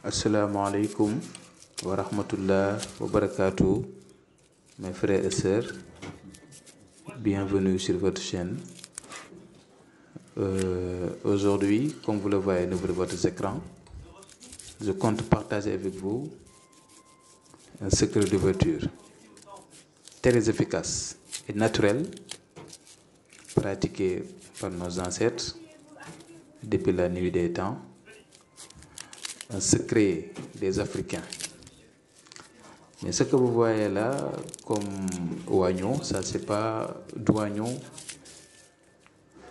Assalamu alaikum wa rahmatullah wa barakatuh, mes frères et sœurs. Bienvenue sur votre chaîne. Aujourd'hui, comme vous le voyez au niveau de votre écran, je compte partager avec vous un secret d'ouverture très efficace et naturel, pratiqué par nos ancêtres depuis la nuit des temps. Un secret des Africains. Mais ce que vous voyez là, comme oignon, ça c'est pas d'oignon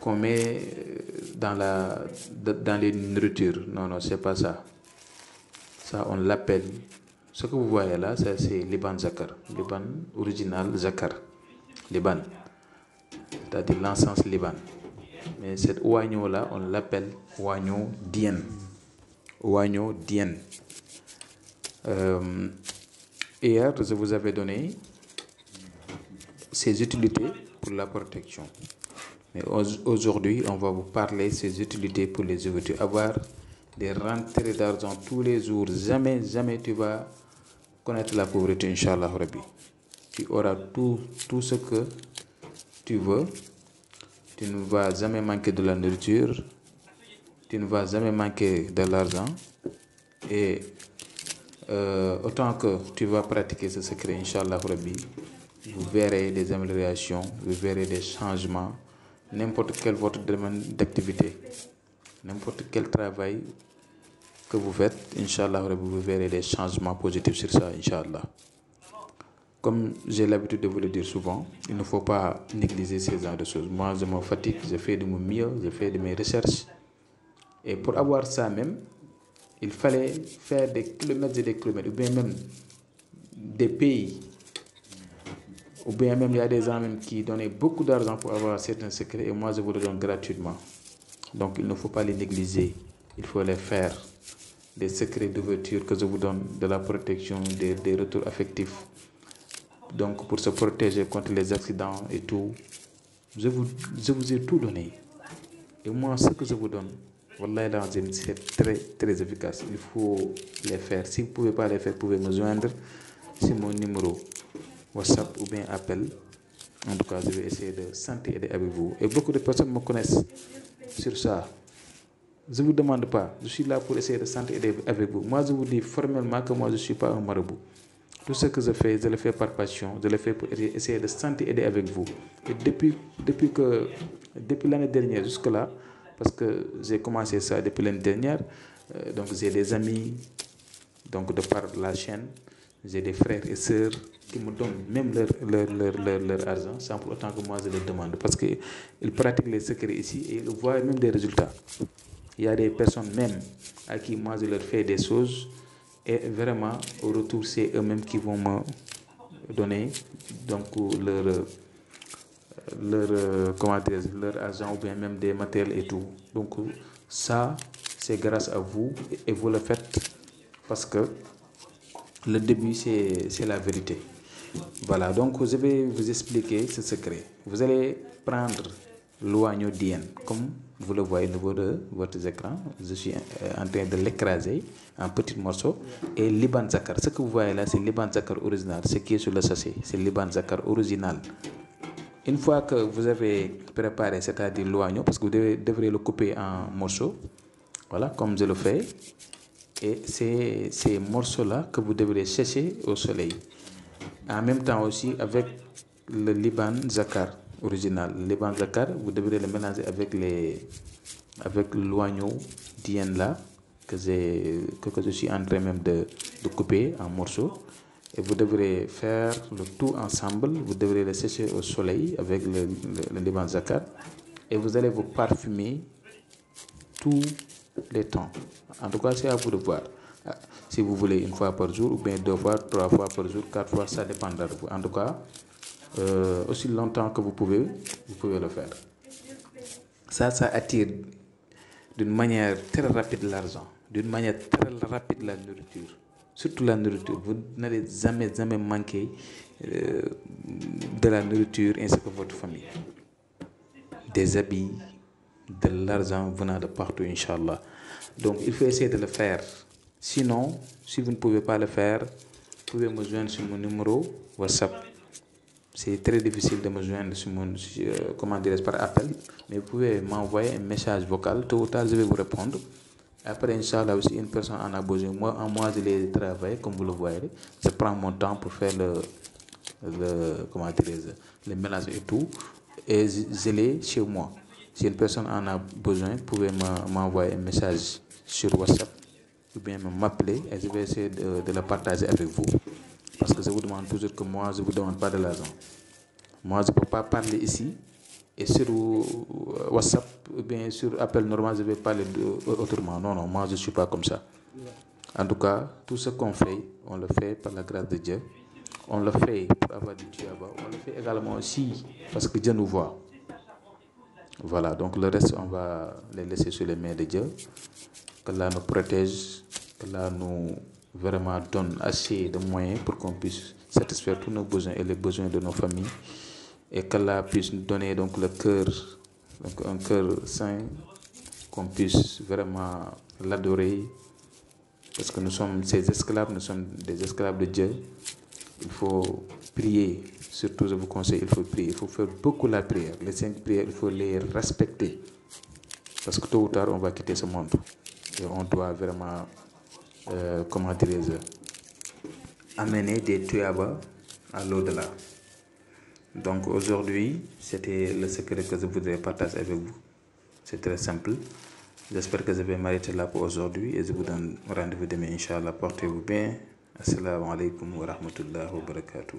qu'on met dans les nourritures. Non, non, c'est pas ça. Ça, on l'appelle. Ce que vous voyez là, ça c'est Liban Zakar. Liban original Zakar. Liban. C'est-à-dire l'encens Liban. Mais cet oignon là, on l'appelle oignon dien. Oignon dien. Hier, je vous avais donné ses utilités pour la protection. Mais aujourd'hui, on va vous parler de ses utilités pour les ouvertures. Avoir des rentrées d'argent tous les jours. Jamais, jamais tu vas connaître la pauvreté, Inch'Allah Rabbi. Tu auras tout ce que tu veux. Tu ne vas jamais manquer de la nourriture. Tu ne vas jamais manquer de l'argent. Et autant que tu vas pratiquer ce secret, Inch'Allah Rabbi, vous verrez des améliorations, vous verrez des changements. N'importe quel votre domaine d'activité, n'importe quel travail que vous faites, Inch'Allah Rabbi, vous verrez des changements positifs sur ça, Inch'Allah. Comme j'ai l'habitude de vous le dire souvent, il ne faut pas négliger ces genres de choses. Moi, je me fatigue, je fais de mon mieux, je fais de mes recherches. Et pour avoir ça même, il fallait faire des kilomètres et des kilomètres, ou bien même des pays, ou bien même il y a des gens même qui donnaient beaucoup d'argent pour avoir certains secrets, et moi je vous le donne gratuitement. Donc il ne faut pas les négliger, il faut les faire. Des secrets d'ouverture que je vous donne, de la protection, des retours affectifs. Donc pour se protéger contre les accidents et tout, je vous ai tout donné. Et moi ce que je vous donne, Wallahi l'azim, c'est très très efficace. Il faut les faire. Si vous ne pouvez pas les faire, vous pouvez me joindre sur mon numéro WhatsApp ou bien appel. En tout cas, je vais essayer de s'aider avec vous. Et beaucoup de personnes me connaissent sur ça. Je ne vous demande pas. Je suis là pour essayer de s'aider avec vous. Moi, je vous dis formellement que moi, je ne suis pas un marabout. Tout ce que je fais, je le fais par passion. Je le fais pour essayer de s'aider avec vous. Et depuis l'année dernière jusque-là, parce que j'ai commencé ça depuis l'année dernière, donc j'ai des amis, donc de par la chaîne, j'ai des frères et sœurs qui me donnent même leur argent sans pour autant que moi je les demande, parce qu'ils pratiquent les secrets ici et ils voient même des résultats. Il y a des personnes même à qui moi je leur fais des choses et vraiment au retour c'est eux-mêmes qui vont me donner donc leur argent ou bien même des matériels et tout. Donc ça c'est grâce à vous et vous le faites parce que le début c'est la vérité. Voilà, donc je vais vous expliquer ce secret. Vous allez prendre l'oignon dien comme vous le voyez au niveau de votre écran. Je suis en train de l'écraser en petits morceaux. Et Liban Zakar, ce que vous voyez là c'est Liban Zakar original, ce qui est sur le sachet, c'est Liban Zakar original. Une fois que vous avez préparé, c'est-à-dire l'oignon, parce que vous devrez le couper en morceaux, voilà, comme je le fais, et c'est ces morceaux-là que vous devrez sécher au soleil. En même temps aussi avec le Liban Zakar original. Le Liban Zakar, vous devrez le mélanger avec l'oignon dien là, que je suis en train même de couper en morceaux. Et vous devrez faire le tout ensemble. Vous devrez le sécher au soleil avec le Liban Zakar. Et vous allez vous parfumer tous les temps. En tout cas, c'est à vous de voir. Si vous voulez une fois par jour, ou bien 2 fois, 3 fois par jour, 4 fois, ça dépendra de vous. En tout cas, aussi longtemps que vous pouvez le faire. Ça attire d'une manière très rapide l'argent, d'une manière très rapide la nourriture. Surtout la nourriture, vous n'allez jamais manquer de la nourriture ainsi que votre famille. Des habits, de l'argent venant de partout, Inch'Allah. Donc il faut essayer de le faire Sinon, si vous ne pouvez pas le faire, vous pouvez me joindre sur mon numéro WhatsApp. C'est très difficile de me joindre sur mon, par appel, mais vous pouvez m'envoyer un message vocal. Tôt ou tard, je vais vous répondre. Après, Inch'Allah, aussi, une personne en a besoin. Moi, je l'ai travaillé, comme vous le voyez. Je prends mon temps pour faire le mélange et tout. Et je l'ai chez moi. Si une personne en a besoin, vous pouvez m'envoyer un message sur WhatsApp ou bien m'appeler et je vais essayer de le partager avec vous. Parce que je vous demande toujours que moi, je ne vous demande pas de l'argent. Moi, je ne peux pas parler ici et sur WhatsApp ou bien sur appel normal, je vais parler autrement. Non, moi, je ne suis pas comme ça. En tout cas, tout ce qu'on fait, on le fait par la grâce de Dieu. On le fait pour avoir du tuaba. On le fait également aussi parce que Dieu nous voit. Voilà, donc le reste, on va les laisser sur les mains de Dieu. Que Allah nous protège, que Allah nous vraiment donne assez de moyens pour qu'on puisse satisfaire tous nos besoins et les besoins de nos familles. Et qu'Allah puisse nous donner donc le cœur, donc un cœur saint, qu'on puisse vraiment l'adorer. Parce que nous sommes ses esclaves, nous sommes des esclaves de Dieu. Il faut prier, surtout je vous conseille, il faut prier, il faut faire beaucoup la prière. Les 5 prières, il faut les respecter. Parce que tôt ou tard, on va quitter ce monde. Et on doit vraiment, amener des tuabas à l'au-delà. Donc aujourd'hui, c'était le secret que je voudrais partager avec vous. C'est très simple. J'espère que je vais m'arrêter là pour aujourd'hui et je vous donne rendez-vous demain, Inch'Allah. Portez-vous bien. Assalamu alaikum wa rahmatullahi wa barakatuh.